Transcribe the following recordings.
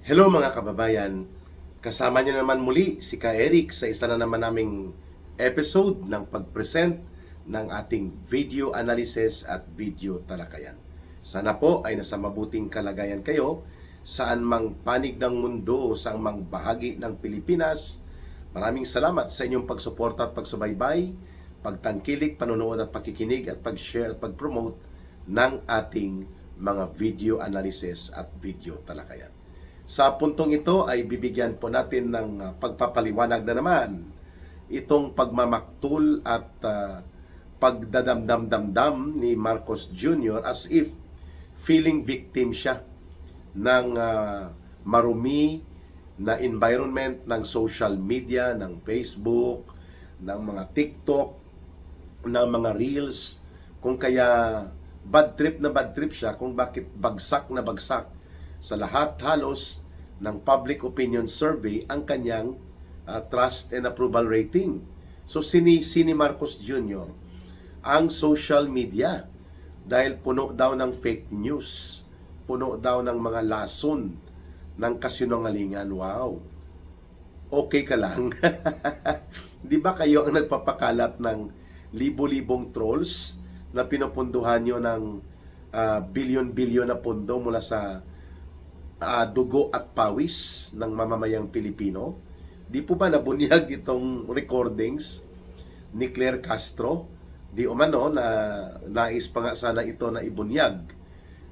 Hello mga kababayan, kasama niyo naman muli si Ka Eric sa isa na naman naming episode ng pag-present ng ating video analysis at video talakayan. Sana po ay nasa mabuting kalagayan kayo saan mang panig ng mundo, saan mang bahagi ng Pilipinas. Maraming salamat sa inyong pagsuporta at pagsubaybay, pagtangkilik, panonood at pakikinig at pag-share at pag-promote ng ating mga video analysis at video talakayan. Sa puntong ito ay bibigyan po natin ng pagpapaliwanag na naman itong pagmamaktul at pagdadamdam-damdam ni Marcos Jr. as if feeling victim siya ng marumi na environment ng social media, ng Facebook, ng mga TikTok, ng mga Reels, kung kaya bad trip siya, kung bakit bagsak na bagsak sa lahat halos ng public opinion survey ang kanyang trust and approval rating. So sini Marcos Jr. ang social media dahil puno daw ng fake news, puno daw ng mga lason ng kasinungalingan. Wow. Okay ka lang. Di ba kayo ang nagpapakalat ng libo-libong trolls na pinupunduhan nyo ng bilyon-bilyon na pondo mula sa dugo at pawis ng mamamayang Pilipino? Di po ba nabunyag itong recordings ni Claire Castro? Di umano na nais pa nga sana ito na ibunyag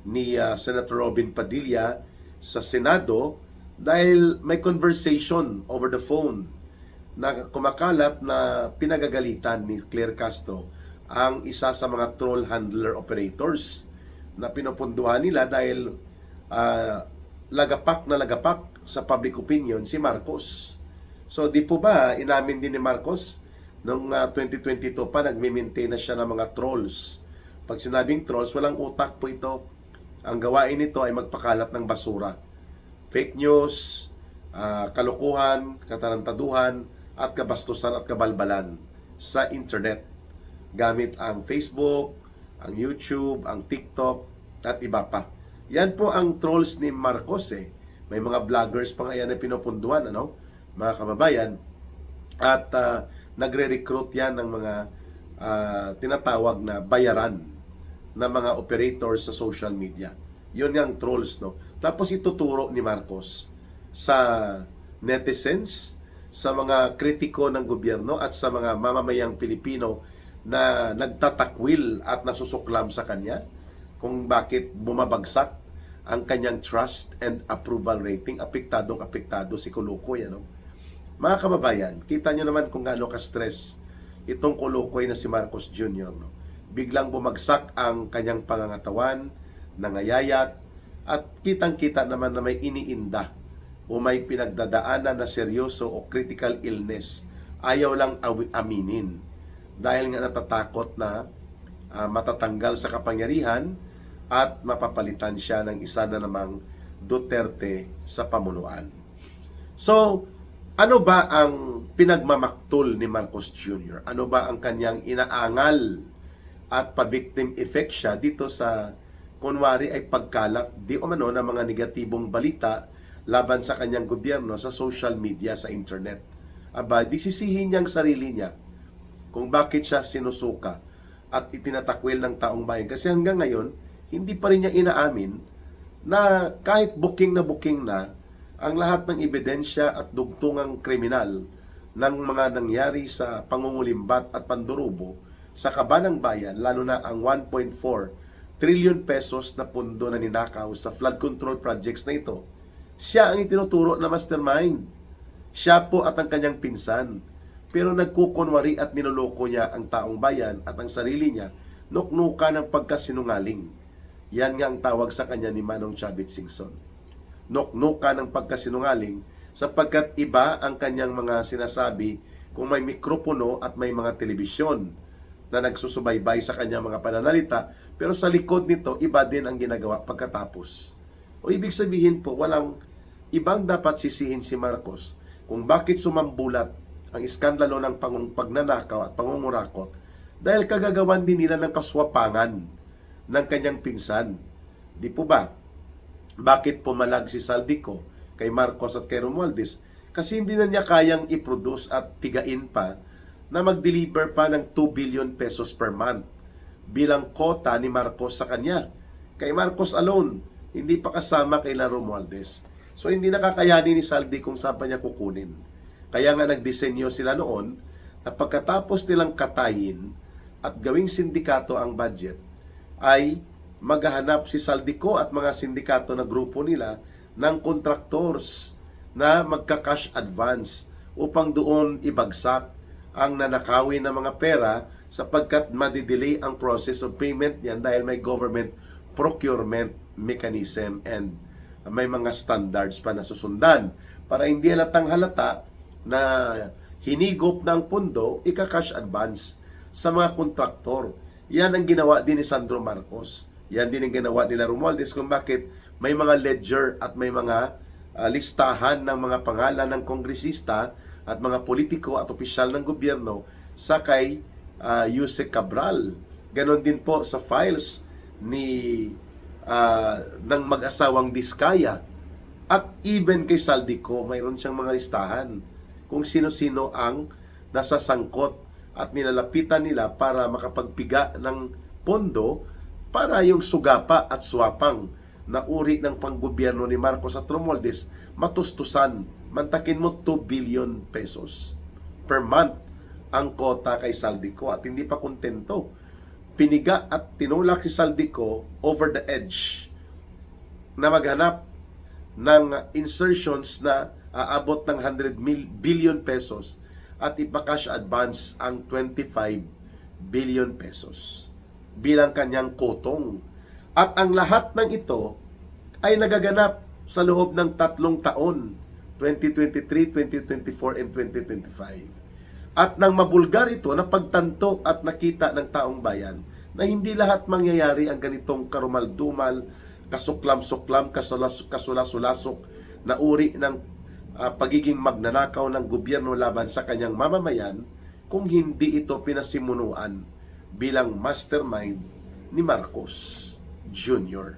ni Senator Robin Padilla sa Senado dahil may conversation over the phone na kumakalat na pinagagalitan ni Claire Castro ang isa sa mga troll handler operators na pinupunduhan nila dahil lagapak na lagapak sa public opinion si Marcos. So di po ba inamin din ni Marcos noong 2022 pa nagme-maintain na siya ng mga trolls. Pag sinabing trolls, walang utak po ito. Ang gawain nito ay magpakalat ng basura. Fake news, kalokohan, katarantaduhan, at kabastusan at kabalbalan sa internet gamit ang Facebook, ang YouTube, ang TikTok, at iba pa. Yan po ang trolls ni Marcos eh. May mga vloggers pa nga yan na pinupunduan, ano? Mga kababayan. At nagre-recruit yan ng mga tinatawag na bayaran na mga operators sa social media. Yun yung trolls, no? Tapos ituturo ni Marcos sa netizens, sa mga kritiko ng gobyerno at sa mga mamamayang Pilipino na nagtatakwil at nasusuklam sa kanya kung bakit bumabagsak ang kanyang trust and approval rating. Apektadong-apektado si Kulukoy, ano? Mga kababayan, kita nyo naman kung gaano ka-stress itong Kulukoy na si Marcos Jr., no? Biglang bumagsak ang kanyang pangangatawan, nangayayat, at kitang-kita naman na may iniinda o may pinagdadaanan na seryoso o critical illness. Ayaw lang aminin dahil nga natatakot na matatanggal sa kapangyarihan at mapapalitan siya ng isa na namang Duterte sa pamunuan. So, ano ba ang pinagmamaktul ni Marcos Jr.? Ano ba ang kanyang inaangal at pa-victim effect siya dito sa kunwari ay pagkalat di umano ng mga negatibong balita laban sa kanyang gobyerno sa social media, sa internet? Aba, disisihin niyang sarili niya kung bakit siya sinusuka at itinatakwil ng taong bayan. Kasi hanggang ngayon, hindi pa rin niya inaamin na kahit booking na ang lahat ng ebidensya at dugtungang kriminal ng mga nangyari sa pangungulimbat at pandurubo sa kabanang bayan, lalo na ang 1.4 trillion pesos na pondo na ninakaw sa flood control projects na ito. Siya ang itinuturo na mastermind. Siya po at ang kanyang pinsan. Pero nagkukunwari at niloloko niya ang taong bayan at ang sarili niya, nuknuka ng pagkasinungaling. Yan nga ang tawag sa kanya ni Manong Chavit Singson. Nuknuka ng pagkasinungaling sapagkat iba ang kanyang mga sinasabi kung may mikropono at may mga telebisyon na nagsusubaybay sa kanyang mga pananalita, pero sa likod nito, iba din ang ginagawa pagkatapos. O ibig sabihin po, walang ibang dapat sisihin si Marcos kung bakit sumambulat ang iskandalo ng pagnanakaw at pangungurakot dahil kagagawan din nila ng kaswapangan ng kanyang pinsan. Di po ba? Bakit pumalag si Saldico kay Marcos at kay Romualdez kasi hindi na niya kayang i-produce at pigain pa na mag-deliver pa ng 2 billion pesos per month bilang kota ni Marcos sa kanya. Kay Marcos alone, hindi pa kasama kay Romualdez. So hindi nakakayanin ni Saldi kung saan pa niya kukunin. Kaya nga nagdisenyo sila noon na pagkatapos nilang katayin at gawing sindikato ang budget, ay maghahanap si Saldico at mga sindikato na grupo nila ng contractors na magka-cash advance upang doon ibagsak ang nanakawin ng mga pera sapagkat madidelay ang process of payment niyan dahil may government procurement mechanism and may mga standards pa na susundan para hindi halatang halata na hinigop ng pondo, ika-cash advance sa mga kontraktor. Yan ang ginawa din ni Sandro Marcos. Yan din ang ginawa nila Romualdez kung bakit may mga ledger at may mga listahan ng mga pangalan ng kongresista at mga politiko at opisyal ng gobyerno sa kay Yusek Cabral. Ganon din po sa files ni ng mag-asawang Diskaya at even kay Saldico, mayroon siyang mga listahan kung sino-sino ang nasasangkot at nilalapitan nila para makapagpiga ng pondo para yung sugapa at swapang na uri ng panggobyerno ni Marcos at Romualdez matustusan. Mantakin mo 2 billion pesos per month ang kota kay Saldico at hindi pa kontento. Piniga at tinulak si Saldico over the edge na maghanap ng insertions na aabot ng 100 billion pesos at ipakash advance ang 25 billion pesos bilang kanyang kotong. At ang lahat ng ito ay nagaganap sa loob ng 3 taon, 2023, 2024, and 2025. At nang mabulgar ito, napagtanto at nakita ng taong bayan na hindi lahat mangyayari ang ganitong karumal-dumal, kasuklam-suklam, kasulas-sulasok na uri ng pagiging magnanakaw ng gobyerno laban sa kanyang mamamayan kung hindi ito pinasimunuan bilang mastermind ni Marcos Jr.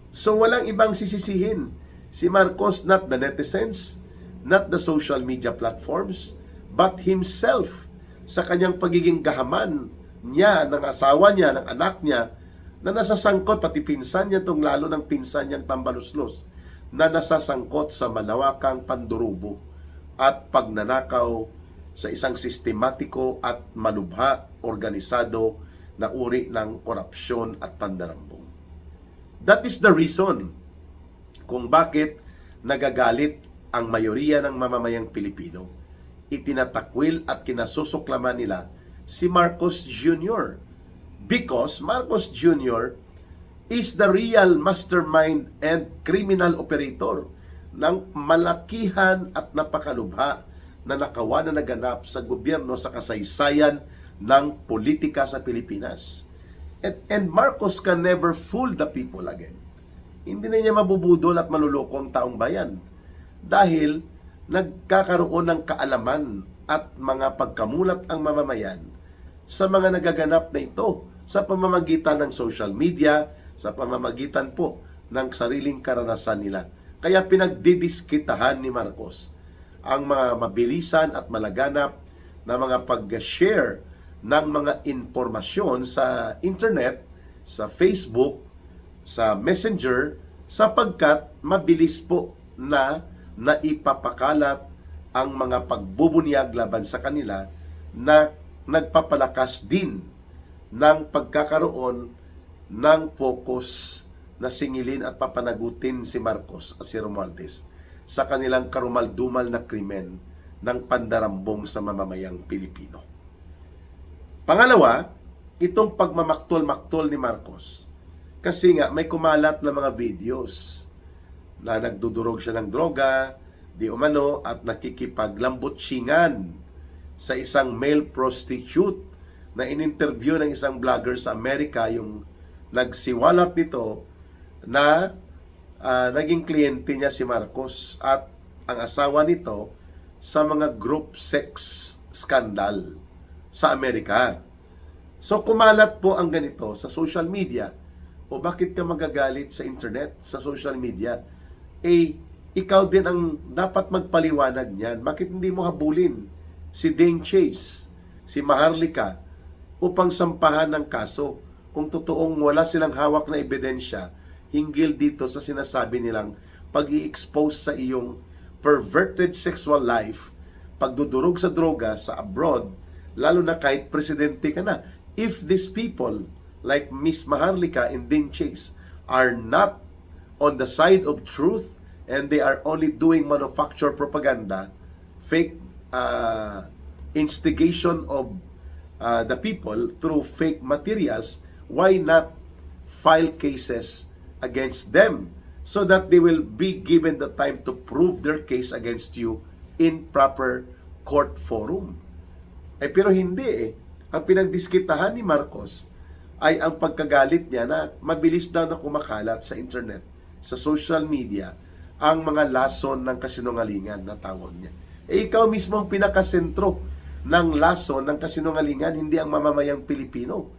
So walang ibang sisisihin. Si Marcos, not the netizens, not the social media platforms, but himself sa kanyang pagiging gahaman niya, ng asawa niya, ng anak niya, na nasasangkot, pati pinsan niya itong lalo ng pinsan niyang Tambaluslos, na nasasangkot sa malawakang pandurubo at pagnanakaw sa isang sistematiko at malubha, organisado na uri ng korupsyon at pandarambong. That is the reason kung bakit nagagalit ang mayoriya ng mamamayang Pilipino. Itinatakwil at kinasusuklaman nila si Marcos Jr. Because Marcos Jr. is the real mastermind and criminal operator ng malakihan at napakalubha na nakawa na naganap sa gobyerno sa kasaysayan ng politika sa Pilipinas. And Marcos can never fool the people again. Hindi na niya mabubudol at maluloko ang taong bayan dahil nagkakaroon ng kaalaman at mga pagkamulat ang mamamayan sa mga nagaganap na ito sa pamamagitan ng social media, sa pamamagitan po ng sariling karanasan nila. Kaya pinagdidiskitahan ni Marcos ang mga mabilisan at malaganap na mga pag-share ng mga impormasyon sa internet, sa Facebook, sa Messenger, sapagkat mabilis po na naipapakalat ang mga pagbubunyag laban sa kanila na nagpapalakas din ng pagkakaroon ng focus na singilin at papanagutin si Marcos at si Romualdez sa kanilang karumal-dumal na krimen ng pandarambong sa mamamayang Pilipino. Pangalawa, itong pagmamaktol-maktol ni Marcos. Kasi nga may kumalat na mga videos na nagdudurog siya ng droga, di umano, at nakikipaglambutsingan sa isang male prostitute na in-interview ng isang vlogger sa Amerika, yung nagsiwalat nito na naging kliyente niya si Marcos at ang asawa nito sa mga group sex scandal sa Amerika. So kumalat po ang ganito sa social media. O bakit ka magagalit sa internet, sa social media? ikaw din ang dapat magpaliwanag niyan. Bakit hindi mo habulin si Dane Chase, si Maharlika, upang sampahan ng kaso kung totoong wala silang hawak na ebidensya hinggil dito sa sinasabi nilang pag-i-expose sa iyong perverted sexual life, pagdudurog sa droga sa abroad, lalo na kahit presidente ka na. If these people like Miss Maharlika and Dane Chase are not on the side of truth and they are only doing manufacture propaganda, fake instigation of the people through fake materials, why not file cases against them so that they will be given the time to prove their case against you in proper court forum? Pero hindi eh. Ang pinagdiskitahan ni Marcos ay ang pagkagalit niya na mabilis daw na kumakalat sa internet, sa social media, ang mga lason ng kasinungalingan na tawag niya. Ikaw mismo ang pinakasentro ng lason ng kasinungalingan, hindi ang mamamayang Pilipino.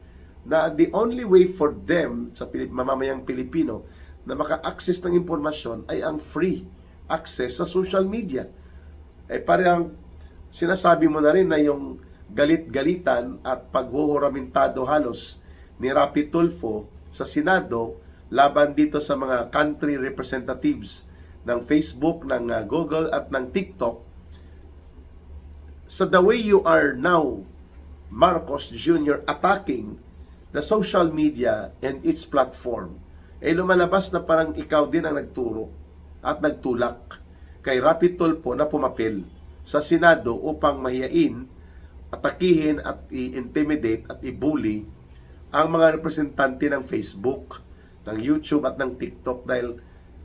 Na the only way for them, sa mamamayang Pilipino, na maka-access ng impormasyon ay ang free access sa social media. Parang sinasabi mo na rin na yung galit-galitan at paghuhuramintado halos ni Rapi Tulfo sa Senado laban dito sa mga country representatives ng Facebook, ng Google at ng TikTok. So the way you are now, Marcos Jr., attacking the social media and its platform, lumalabas na parang ikaw din ang nagturo at nagtulak kay Rapi Tulfo na pumapil sa Senado upang mahiyain, atakihin at i-intimidate at i-bully ang mga representante ng Facebook, ng YouTube at ng TikTok dahil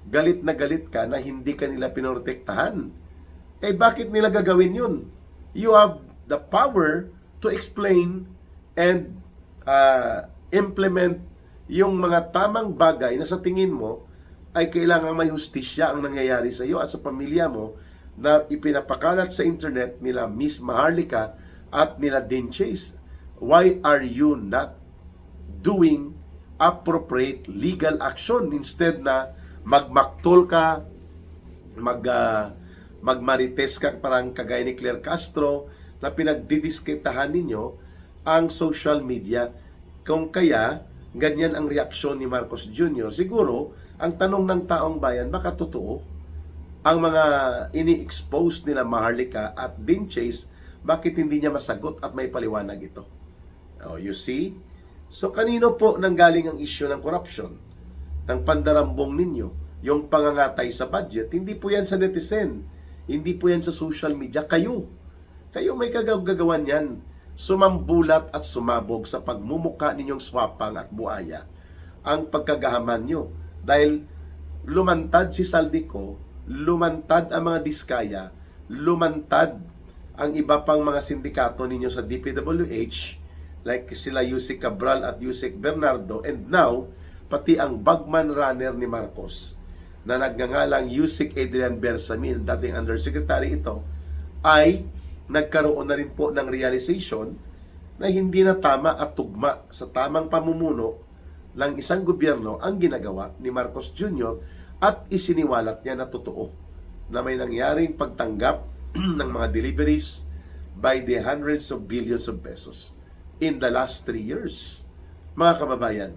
galit na galit ka na hindi ka nila pinoprotektahan. Bakit nila gagawin yun? You have the power to explain and implement yung mga tamang bagay na sa tingin mo ay kailangang may hustisya ang nangyayari sa iyo at sa pamilya mo na ipinapakalat sa internet nila Miss Maharlika at nila Dane Chase. Why are you not doing appropriate legal action instead na magmaktol ka, magmarites ka parang kagaya ni Claire Castro na pinagdidiskitahan ninyo ang social media? Kung kaya ganyan ang reaksyon ni Marcos Jr., siguro ang tanong ng taong bayan, baka totoo ang mga ini-expose nila Maharlika at Dane Chase, bakit hindi niya masagot at may paliwanag ito? You see? So kanino po nanggaling ang issue ng corruption, ng pandarambong ninyo, yung pangangatay sa budget? Hindi po yan sa netizen, hindi po yan sa social media. Kayo may kagagawan yan. Sumambulat at sumabog sa pagmumuka ninyong swapang at buaya ang pagkagahaman nyo. Dahil lumantad si Saldico, lumantad ang mga Diskaya, lumantad ang iba pang mga sindikato ninyo sa DPWH, like sila Yusek Cabral at Yusek Bernardo, and now, pati ang bagman runner ni Marcos, na nagngangalang Yusek Adrian Bersamin, dating undersecretary ito, ay nagkaroon na rin po ng realization na hindi na tama at tugma sa tamang pamumuno ng isang gobyerno ang ginagawa ni Marcos Jr. at isiniwalat niya na totoo na may nangyaring pagtanggap ng mga deliveries by the hundreds of billions of pesos in the last 3 years. Mga kababayan,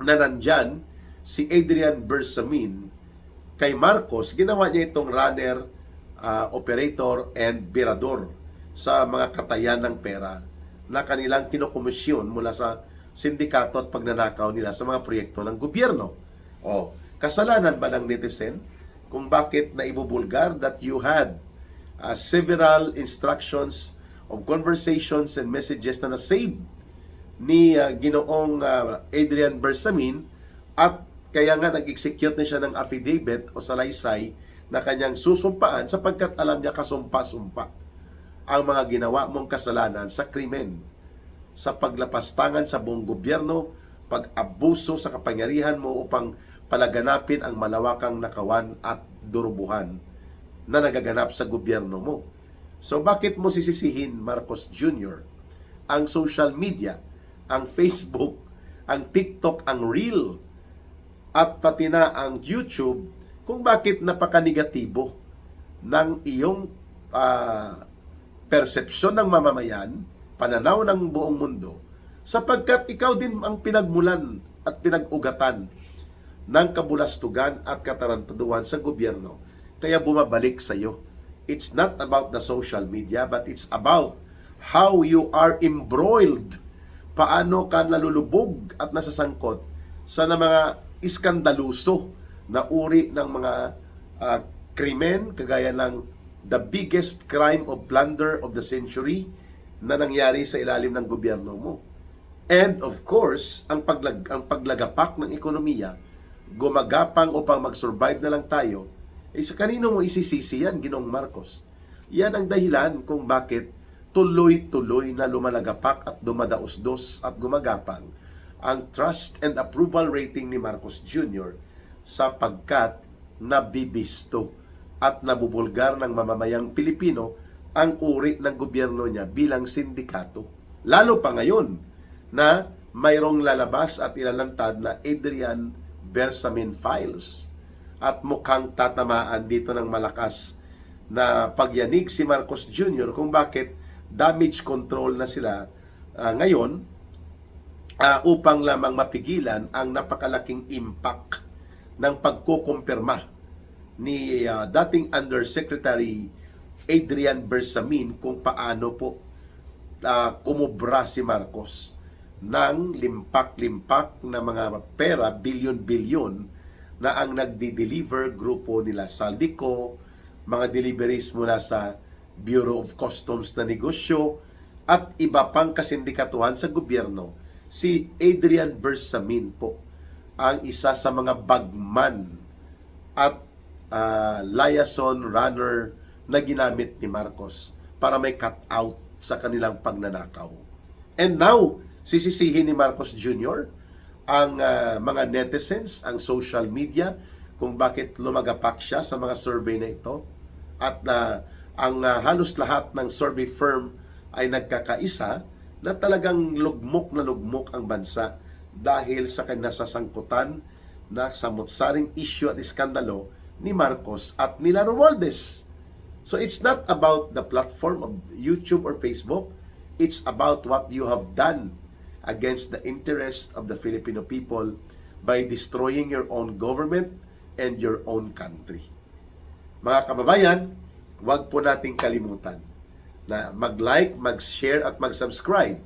na nandyan si Adrian Bersamin kay Marcos, ginawa niya itong runner, operator and birador sa mga katayan ng pera na kanilang kinokomisyon mula sa sindikato at pagnanakaw nila sa mga proyekto ng gobyerno. Kasalanan ba ng netizen kung bakit naibubulgar that you had several instructions of conversations and messages na na-save ni Ginoong Adrian Bersamin, at kaya nga nag-execute na siya ng affidavit o salaysay na kanyang susumpaan sapagkat alam niya kasumpa-sumpa ang mga ginawa mong kasalanan sa krimen, sa paglapastangan sa buong gobyerno, pag-abuso sa kapangyarihan mo upang palaganapin ang malawakang nakawan at durubuhan na nagaganap sa gobyerno mo. So bakit mo sisisihin, Marcos Jr., ang social media, ang Facebook, ang TikTok, ang Reel, at pati na ang YouTube, kung bakit napaka-negatibo ng iyong persepsyon ng mamamayan, pananaw ng buong mundo, sapagkat ikaw din ang pinagmulan at pinag-ugatan ng kabulastugan at katarantaduhan sa gobyerno. Kaya bumabalik sa iyo. It's not about the social media, but it's about how you are embroiled. Paano ka nalulubog at nasasangkot sa mga iskandaluso na uri ng mga krimen, kagaya ng the biggest crime of plunder of the century na nangyari sa ilalim ng gobyerno mo. And of course, ang paglagapak ng ekonomiya, gumagapang upang mag-survive na lang tayo, sa kanino mo isisisi yan, Ginoong Marcos? Yan ang dahilan kung bakit tuloy-tuloy na lumalagapak at dumadaos-dos at gumagapang ang trust and approval rating ni Marcos Jr. sapagkat nabibisto at nabubulgar ng mamamayang Pilipino ang uri ng gobyerno niya bilang sindikato. Lalo pa ngayon na mayroong lalabas at ilalantad na Adrian Bersamin Files at mukhang tatamaan dito ng malakas na pagyanig si Marcos Jr. kung bakit damage control na sila ngayon upang lamang mapigilan ang napakalaking impact ng pagkukumpirma ni dating Undersecretary Adrian Bersamin kung paano po kumubra si Marcos ng limpak-limpak na mga pera, bilyon-bilyon na ang nagdi-deliver grupo nila Saldico, mga deliveries mula sa Bureau of Customs na negosyo at iba pang kasindikatuhan sa gobyerno. Si Adrian Bersamin po ang isa sa mga bagman at liaison runner na ginamit ni Marcos para may cut out sa kanilang pagnanakaw. And now, sisisihin ni Marcos Jr. ang mga netizens, ang social media, kung bakit lumagapak siya sa mga survey na ito. At ang halos lahat ng survey firm ay nagkakaisa na talagang lugmok na lugmok ang bansa dahil sa kinasasangkutan na samot-saring issue at iskandalo ni Marcos at nila Romualdez. So it's not about the platform of YouTube or Facebook. It's about what you have done against the interest of the Filipino people by destroying your own government and your own country. Mga kababayan, huwag po nating kalimutan na mag-like, mag-share at mag-subscribe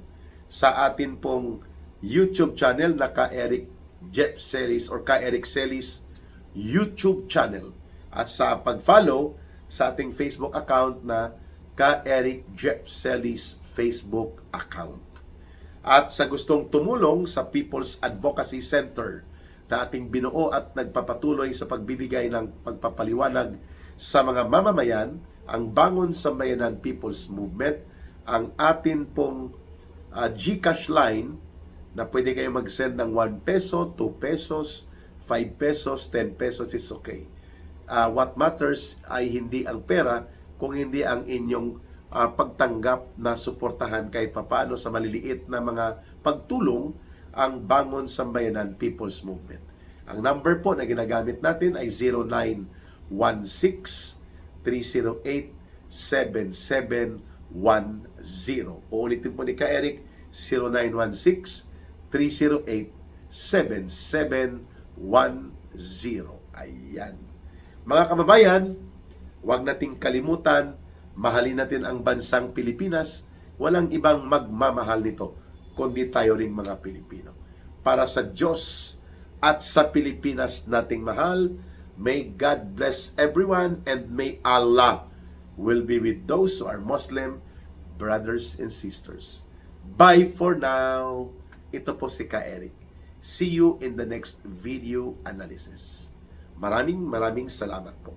sa atin pong YouTube channel na Ka-Eric Jeff Celis or Ka-Eric Celis YouTube channel at sa pag-follow sa ating Facebook account na Ka-Eric Jeff Celis Facebook account. At sa gustong tumulong sa People's Advocacy Center na ating binuo at nagpapatuloy sa pagbibigay ng pagpapaliwanag sa mga mamamayan, ang Bangon Sambayanan People's Movement, ang atin pong GCash line na pwede kayo mag-send ng 1 peso, 2 pesos, 5 pesos, 10 pesos is okay. What matters ay hindi ang pera, kung hindi ang inyong pagtanggap na suportahan kahit papaano sa maliliit na mga pagtulong ang Bangon Sambayanan People's Movement. Ang number po na ginagamit natin ay 0916-308-7710. Uulitin po ni Ka-Eric, 0916-308-7710. Ayan. Mga kababayan, huwag nating kalimutan, mahalin natin ang bansang Pilipinas. Walang ibang magmamahal nito kundi tayo ring mga Pilipino. Para sa Diyos at sa Pilipinas nating mahal, may God bless everyone and may Allah will be with those who are Muslim brothers and sisters. Bye for now. Ito po si Ka-Eric. See you in the next video analysis. Maraming salamat po.